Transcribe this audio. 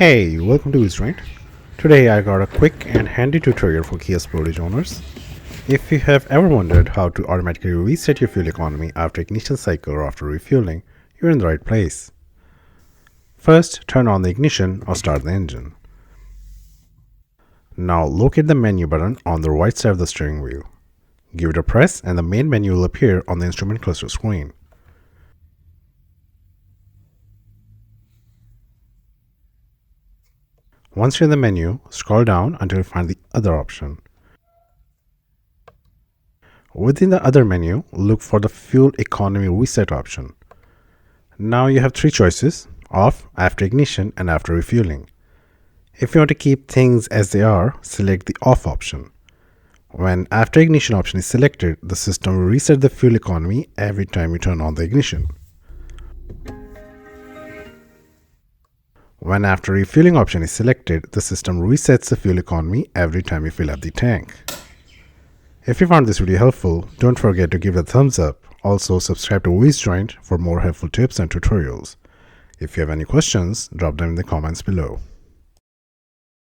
Hey, welcome to Wheels. Today I got a quick and handy tutorial for Kia Sportage owners. If you have ever wondered how to automatically reset your fuel economy after ignition cycle or after refueling, you're in the right place. First, turn on the ignition or start the engine. Now locate the menu button on the right side of the steering wheel. Give it a press and the main menu will appear on the instrument cluster screen. Once you're in the menu, scroll down until you find the other option. Within the other menu, look for the fuel economy reset option. Now you have three choices: off, after ignition, and after refueling. If you want to keep things as they are, select the off option. When after ignition option is selected, the system will reset the fuel economy every time you turn on the ignition. When after refueling option is selected, the system resets the fuel economy every time you fill up the tank. If you found this video helpful, don't forget to give it a thumbs up. Also, subscribe to Wheels for more helpful tips and tutorials. If you have any questions, drop them in the comments below.